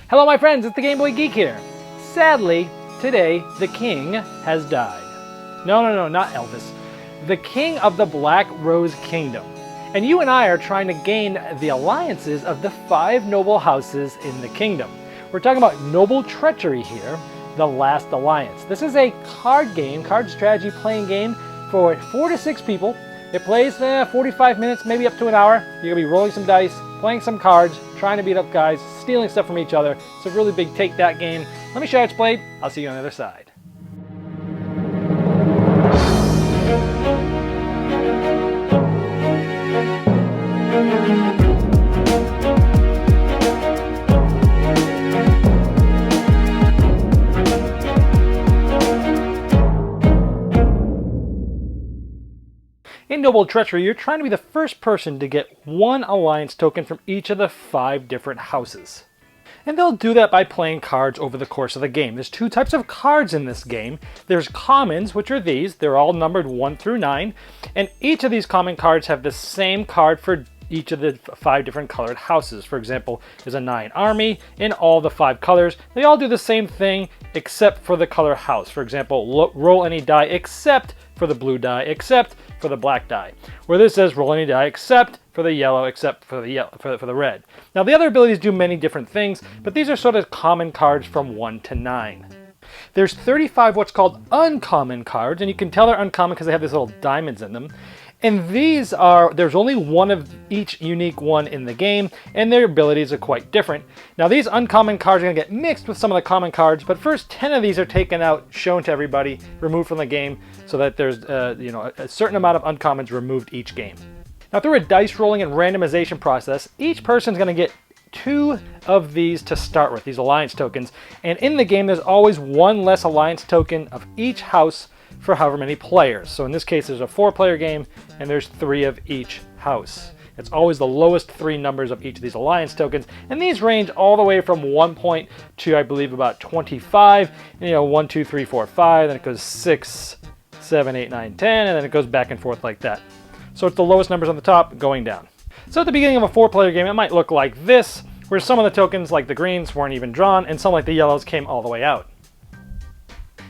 Hello my friends, it's the Game Boy Geek here. Sadly, today the king has died. No, not Elvis. The king of the Black Rose Kingdom. And you and I are trying to gain the alliances of the 5 noble houses in the kingdom. We're talking about Noble Treachery here, the last alliance. This is a card game, card strategy playing game for 4 to 6 people. It plays 45 minutes, maybe up to an hour. You're going to be rolling some dice, playing some cards, trying to beat up guys, stealing stuff from each other. It's a really big take that game. Let me show you how it's played. I'll see you on the other side. In Noble Treachery, you're trying to be the first person to get 1 alliance token from each of the 5 different houses. And they'll do that by playing cards over the course of the game. There's 2 types of cards in this game. There's commons, which are these. They're all numbered 1 through 9. And each of these common cards have the same card for each of the 5 different colored houses. For example, there's a 9 army in all the 5 colors. They all do the same thing except for the color house. For example, roll any die except for the blue die, except for the black die. Where this says roll any die except for the yellow, except for the yellow, for the red. Now the other abilities do many different things, but these are sort of common cards from 1 to 9. There's 35 what's called uncommon cards, and you can tell they're uncommon because they have these little diamonds in them. And these are, there's only 1 of each unique one in the game, and their abilities are quite different. Now these uncommon cards are going to get mixed with some of the common cards, but first 10 of these are taken out, shown to everybody, removed from the game, so that there's a certain amount of uncommons removed each game. Now through a dice rolling and randomization process, each person's going to get 2 of these to start with, these alliance tokens, and in the game there's always 1 less alliance token of each house for however many players. So in this case there's a 4-player game and there's 3 of each house. It's always the lowest 3 numbers of each of these alliance tokens, and these range all the way from 1 point to I believe about 25. 1, 2, 3, 4, 5, then it goes 6, 7, 8, 9, 10, and then it goes back and forth like that. So it's the lowest numbers on the top going down. So at the beginning of a 4-player game it might look like this, where some of the tokens like the greens weren't even drawn and some like the yellows came all the way out.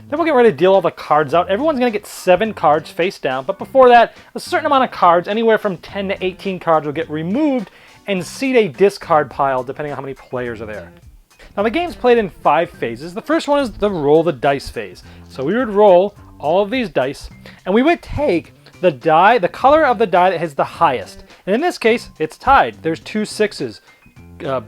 Then we'll get ready to deal all the cards out. Everyone's going to get 7 cards face down, but before that, a certain amount of cards, anywhere from 10 to 18 cards, will get removed and seed a discard pile depending on how many players are there. Now the game's played in 5 phases. The first one is the roll the dice phase. So we would roll all of these dice, and we would take the die, the color of the die that has the highest. And in this case, it's tied. There's 2 6s.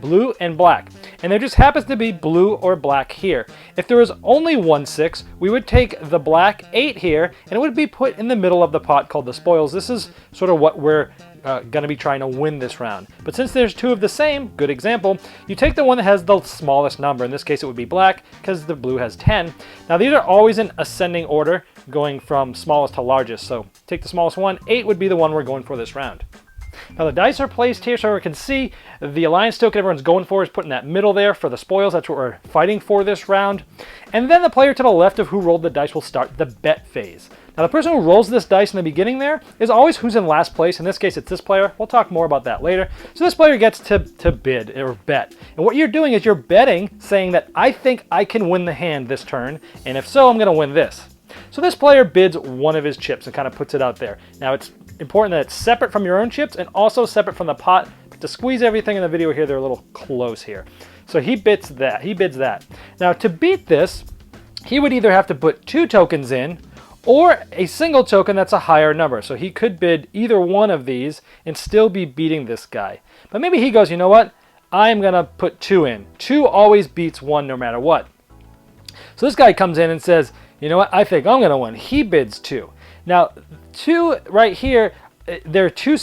Blue and black, and there just happens to be blue or black here. If there was only 1 6, we would take the black 8 here and it would be put in the middle of the pot called the spoils. This is sort of what we're going to be trying to win this round. But since there's 2 of the same, good example, you take the one that has the smallest number. In this case it would be black because the blue has 10. Now these are always in ascending order, going from smallest to largest. So take the smallest one. 8 would be the one we're going for this round. Now the dice are placed here so we can see the alliance token everyone's going for is put in that middle there for the spoils. That's what we're fighting for this round. And then the player to the left of who rolled the dice will start the bet phase. Now the person who rolls this dice in the beginning there is always who's in last place. In this case it's this player. We'll talk more about that later. So this player gets to bid or bet. And what you're doing is you're betting, saying that I think I can win the hand this turn, and if so I'm going to win this. So this player bids 1 of his chips and kind of puts it out there. Now it's important that it's separate from your own chips and also separate from the pot. But to squeeze everything in the video here, they're a little close here. So he bids that. Now to beat this, he would either have to put 2 tokens in or a single token that's a higher number. So he could bid either one of these and still be beating this guy. But maybe he goes, you know what? I'm going to put 2 in. 2 always beats 1 no matter what. So this guy comes in and says, you know what? I think I'm going to win. He bids 2. Now, 2 right here, there are 2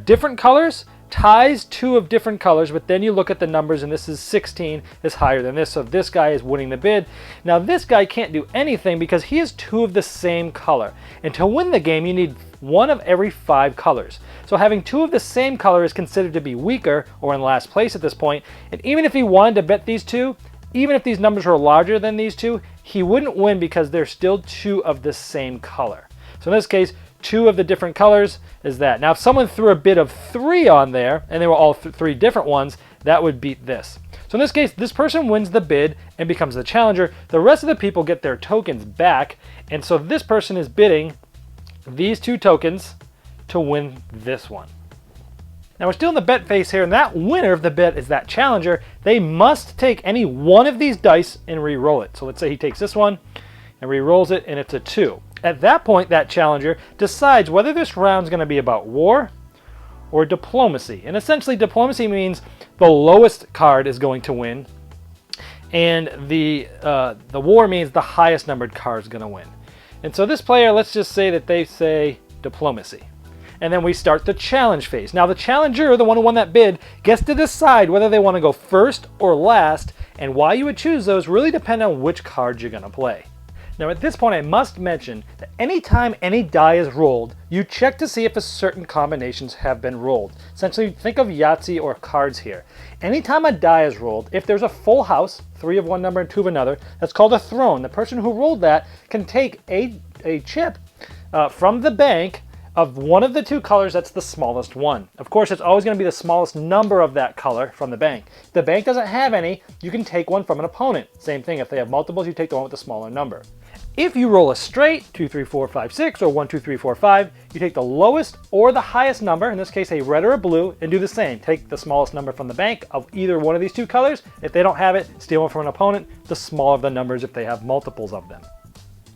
different colors, ties 2 of different colors, but then you look at the numbers and this is 16 is higher than this, so this guy is winning the bid. Now this guy can't do anything because he has 2 of the same color. And to win the game, you need 1 of every 5 colors. So having 2 of the same color is considered to be weaker or in last place at this point. And even if he wanted to bet these 2, even if these numbers were larger than these 2, he wouldn't win because they're still 2 of the same color. So in this case, 2 of the different colors is that. Now if someone threw a bid of 3 on there, and they were all 3 different ones, that would beat this. So in this case, this person wins the bid and becomes the challenger. The rest of the people get their tokens back, and so this person is bidding these 2 tokens to win this one. Now we're still in the bet phase here, and that winner of the bet is that challenger. They must take any one of these dice and re-roll it. So let's say he takes this one and re-rolls it, and it's a 2. At that point, that challenger decides whether this round's going to be about war or diplomacy. And essentially, diplomacy means the lowest card is going to win, and the war means the highest numbered card is going to win. And so this player, let's just say that they say diplomacy. And then we start the challenge phase. Now the challenger, the one who won that bid, gets to decide whether they want to go first or last, and why you would choose those really depend on which cards you're going to play. Now at this point I must mention that anytime any die is rolled, you check to see if a certain combinations have been rolled. Essentially think of Yahtzee or cards here. Anytime a die is rolled, if there's a full house, 3 of one number and 2 of another, that's called a throne. The person who rolled that can take a chip from the bank of one of the 2 colors that's the smallest one. Of course, it's always going to be the smallest number of that color from the bank. If the bank doesn't have any, you can take one from an opponent. Same thing, if they have multiples, you take the one with the smaller number. If you roll a straight, 2, 3, 4, 5, 6, or 1, 2, 3, 4, 5, you take the lowest or the highest number, in this case a red or a blue, and do the same. Take the smallest number from the bank of either one of these 2 colors. If they don't have it, steal one from an opponent. The smaller the numbers if they have multiples of them.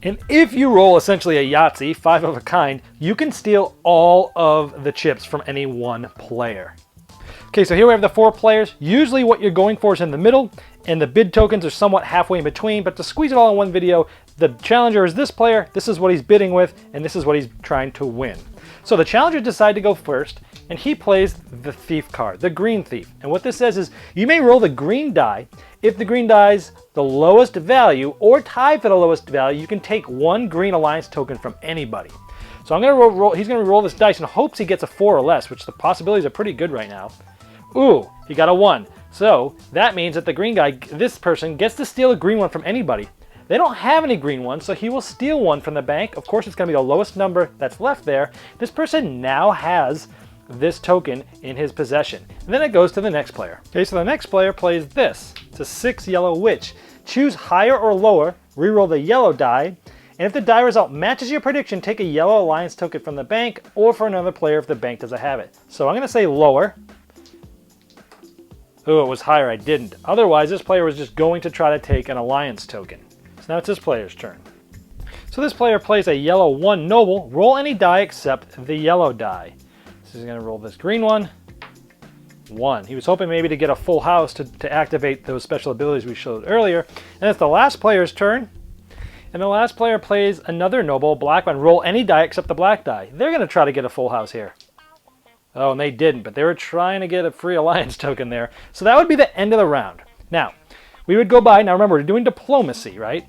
And if you roll essentially a Yahtzee, 5 of a kind, you can steal all of the chips from any one player. Okay, so here we have the 4 players. Usually what you're going for is in the middle, and the bid tokens are somewhat halfway in between, but to squeeze it all in one video, the challenger is this player, this is what he's bidding with, and this is what he's trying to win. So the challenger decides to go first, and he plays the thief card, the green thief. And what this says is, you may roll the green die. If the green die is the lowest value, or tied for the lowest value, you can take 1 green alliance token from anybody. So I'm going to roll, he's going to roll this dice in hopes he gets a 4 or less, which the possibilities are pretty good right now. Ooh, he got a 1. So that means that the green guy, this person, gets to steal a green one from anybody. They don't have any green ones, so he will steal one from the bank. Of course, it's going to be the lowest number that's left there. This person now has this token in his possession. And then it goes to the next player. Okay, so the next player plays this. It's a 6 yellow witch. Choose higher or lower, reroll the yellow die, and if the die result matches your prediction, take a yellow alliance token from the bank or for another player if the bank doesn't have it. So I'm going to say lower. Oh, it was higher, I didn't. Otherwise, this player was just going to try to take an alliance token. So now it's this player's turn. So this player plays a yellow 1 noble. Roll any die except the yellow die. So he's going to roll this green one. 1. He was hoping maybe to get a full house to activate those special abilities we showed earlier. And it's the last player's turn. And the last player plays another noble, black one. Roll any die except the black die. They're going to try to get a full house here. Oh, and they didn't, but they were trying to get a free alliance token there. So that would be the end of the round. Now, we would go by, now remember, we're doing diplomacy, right?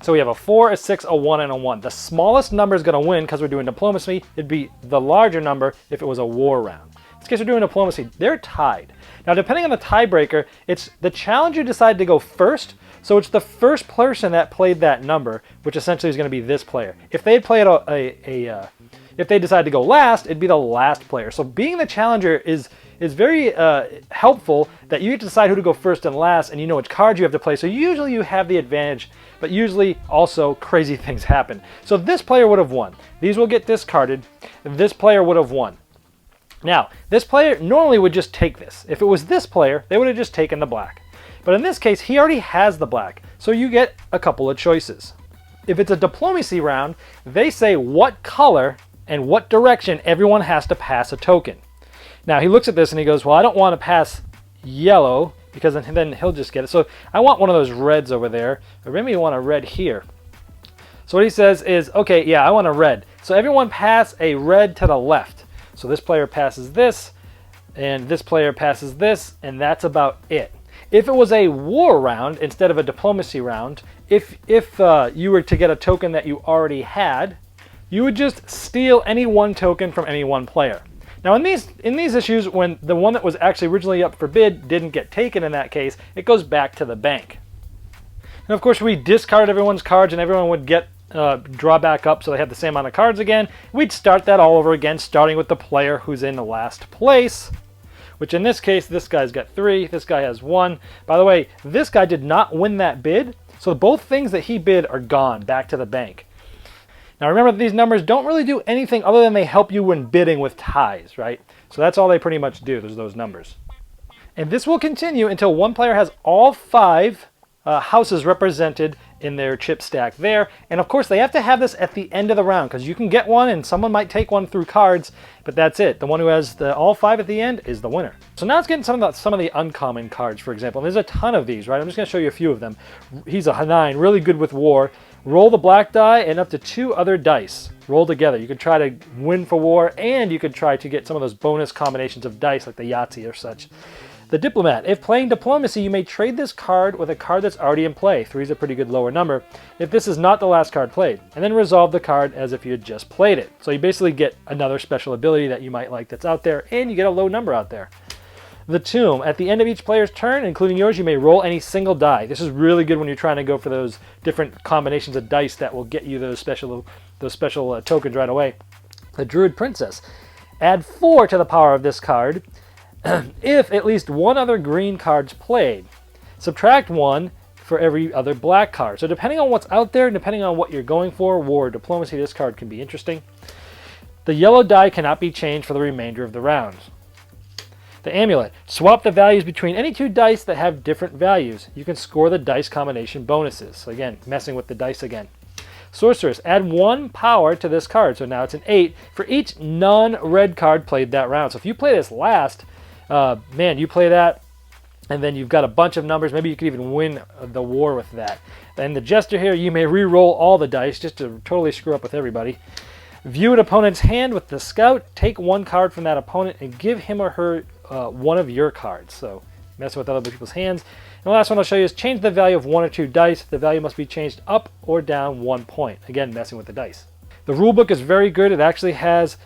So we have a 4, a 6, a 1, and a 1. The smallest number is going to win because we're doing diplomacy. It'd be the larger number if it was a war round. In this case, we're doing diplomacy. They're tied. Now, depending on the tiebreaker, it's the challenger decided to go first, so it's the first person that played that number, which essentially is going to be this player. If they played if they decide to go last, it'd be the last player. So being the challenger is very helpful that you get to decide who to go first and last, and you know which cards you have to play. So usually you have the advantage, but usually also crazy things happen. So this player would have won. These will get discarded. This player would have won. Now, this player normally would just take this. If it was this player, they would have just taken the black. But in this case, he already has the black. So you get a couple of choices. If it's a diplomacy round, they say what color and what direction everyone has to pass a token. Now he looks at this and he goes, well, I don't want to pass yellow because then he'll just get it. So I want one of those reds over there, or maybe you want a red here. So what he says is, okay, yeah, I want a red. So everyone pass a red to the left. So this player passes this, and this player passes this, and that's about it. If it was a war round instead of a diplomacy round, if you were to get a token that you already had, you would just steal any one token from any one player. Now in these issues, when the one that was actually originally up for bid didn't get taken in that case, it goes back to the bank. And of course we discard everyone's cards and everyone would get draw back up so they have the same amount of cards again. We'd start that all over again, starting with the player who's in the last place, which in this case, this guy's got 3, this guy has 1. By the way, this guy did not win that bid, so both things that he bid are gone, back to the bank. Now remember that these numbers don't really do anything other than they help you when bidding with ties, right? So that's all they pretty much do, there's those numbers. And this will continue until one player has all 5 houses represented in their chip stack there. And of course they have to have this at the end of the round, because you can get one and someone might take one through cards, but that's it. The one who has all 5 at the end is the winner. So now let's get into some of the uncommon cards, for example. And there's a ton of these, right? I'm just going to show you a few of them. He's a 9, really good with war. Roll the black die and up to 2 other dice. Roll together. You could try to win for war, and you could try to get some of those bonus combinations of dice like the Yahtzee or such. The Diplomat. If playing diplomacy, you may trade this card with a card that's already in play. 3 is a pretty good lower number. If this is not the last card played, and then resolve the card as if you had just played it. So you basically get another special ability that you might like that's out there, and you get a low number out there. The Tomb. At the end of each player's turn, including yours, you may roll any single die. This is really good when you're trying to go for those different combinations of dice that will get you those special tokens right away. The Druid Princess. Add 4 to the power of this card if at least 1 other green card's played. Subtract 1 for every other black card. So depending on what's out there, depending on what you're going for, war or diplomacy, this card can be interesting. The yellow die cannot be changed for the remainder of the round. The Amulet. Swap the values between any 2 dice that have different values. You can score the dice combination bonuses. So again, messing with the dice again. Sorceress. Add 1 power to this card. So now it's an 8 for each non-red card played that round. So if you play this last, man, you play that, and then you've got a bunch of numbers. Maybe you could even win the war with that. And the Jester here, you may re-roll all the dice just to totally screw up with everybody. View an opponent's hand with the Scout. Take 1 card from that opponent and give him or her 1 of your cards. So messing with other people's hands. And the last one I'll show you is change the value of 1 or 2 dice. The value must be changed up or down 1 point. Again, messing with the dice. The rulebook is very good. It actually has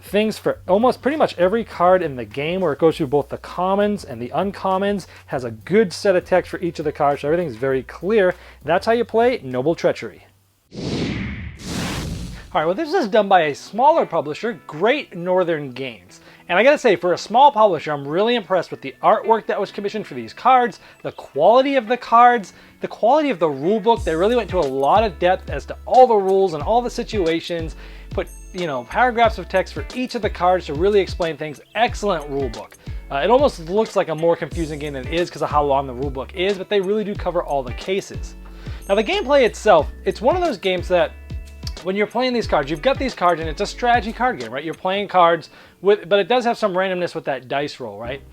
things for almost pretty much every card in the game, where it goes through both the commons and the uncommons. Has a good set of text for each of the cards, so everything's very clear. That's how you play Noble Treachery. All right, well, this is done by a smaller publisher, Great Northern Games. And I gotta say, for a small publisher, I'm really impressed with the artwork that was commissioned for these cards, the quality of the cards, the quality of the rule book. They really went to a lot of depth as to all the rules and all the situations, put, paragraphs of text for each of the cards to really explain things. Excellent rule book. It almost looks like a more confusing game than it is because of how long the rule book is, but they really do cover all the cases. Now the gameplay itself, it's one of those games that when you're playing these cards, you've got these cards and it's a strategy card game, right? You're playing cards but it does have some randomness with that dice roll, right?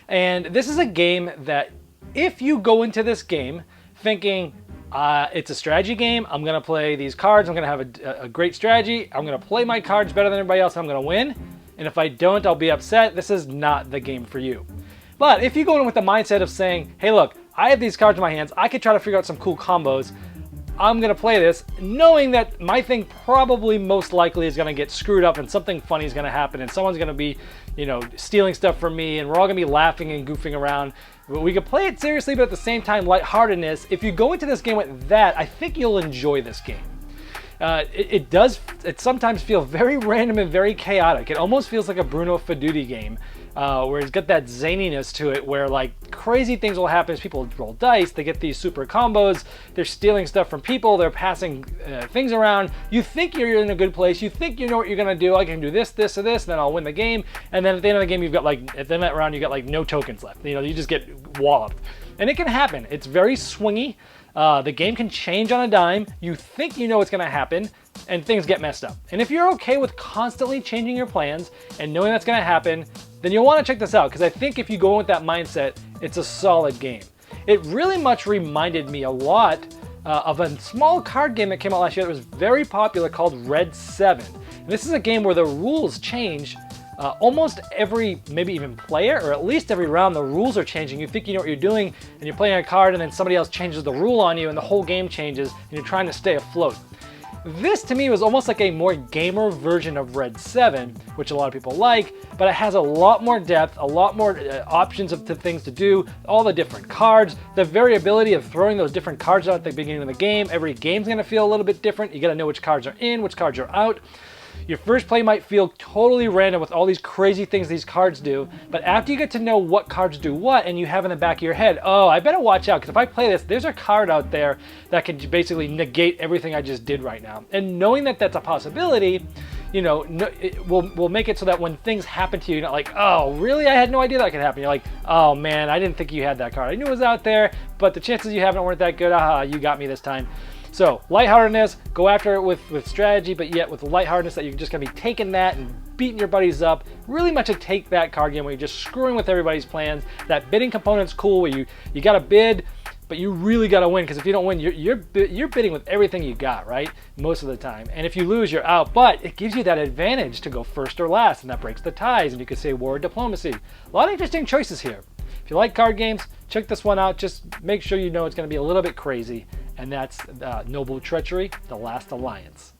And this is a game that if you go into this game thinking it's a strategy game, I'm gonna play these cards, I'm gonna have a great strategy, I'm gonna play my cards better than everybody else, I'm gonna win, and if I don't, I'll be upset, this is not the game for you. But if you go in with the mindset of saying, hey look, I have these cards in my hands, I could try to figure out some cool combos, I'm gonna play this knowing that my thing probably most likely is gonna get screwed up and something funny is gonna happen and someone's gonna be, stealing stuff from me and we're all gonna be laughing and goofing around. But we can play it seriously, but at the same time, lightheartedness. If you go into this game with that, I think you'll enjoy this game. It sometimes feel very random and very chaotic. It almost feels like a Bruno Faiduti game, where it's got that zaniness to it, where like crazy things will happen as people roll dice, they get these super combos, they're stealing stuff from people, they're passing things around. You think you're in a good place, you think you know what you're gonna do, I can do this, this, or this, and then I'll win the game, and then at the end of the game you've got like, at the end of that round you got like no tokens left. You just get walloped. And it can happen. It's very swingy. The game can change on a dime. You think you know what's gonna happen, and things get messed up. And if you're okay with constantly changing your plans and knowing that's gonna happen, then you'll wanna check this out, because I think if you go in with that mindset, it's a solid game. It really much reminded me a lot of a small card game that came out last year that was very popular called Red 7. And this is a game where the rules change almost every, maybe even player, or at least every round the rules are changing. You think you know what you're doing, and you're playing a card, and then somebody else changes the rule on you, and the whole game changes, and you're trying to stay afloat. This, to me, was almost like a more gamer version of Red 7, which a lot of people like, but it has a lot more depth, a lot more options of things to do, all the different cards, the variability of throwing those different cards out at the beginning of the game. Every game's gonna feel a little bit different. You gotta know which cards are in, which cards are out. Your first play might feel totally random with all these crazy things these cards do, but after you get to know what cards do what and you have in the back of your head, oh, I better watch out, because if I play this, there's a card out there that can basically negate everything I just did right now. And knowing that that's a possibility, you know, it will make it so that when things happen to you, you're not like, oh, really? I had no idea that could happen. You're like, oh man, I didn't think you had that card. I knew it was out there, but the chances you haven't weren't that good. Aha, you got me this time. So lightheartedness, go after it with strategy, but yet with the lightheartedness that you're just gonna be taking that and beating your buddies up. Really much a take that card game where you're just screwing with everybody's plans. That bidding component's cool, where you gotta bid, but you really gotta win, because if you don't win, you're bidding with everything you got, right? Most of the time. And if you lose, you're out. But it gives you that advantage to go first or last, and that breaks the ties, and you could say war or diplomacy. A lot of interesting choices here. If you like card games, check this one out. Just make sure you know it's gonna be a little bit crazy, and that's Noble Treachery, The Last Alliance.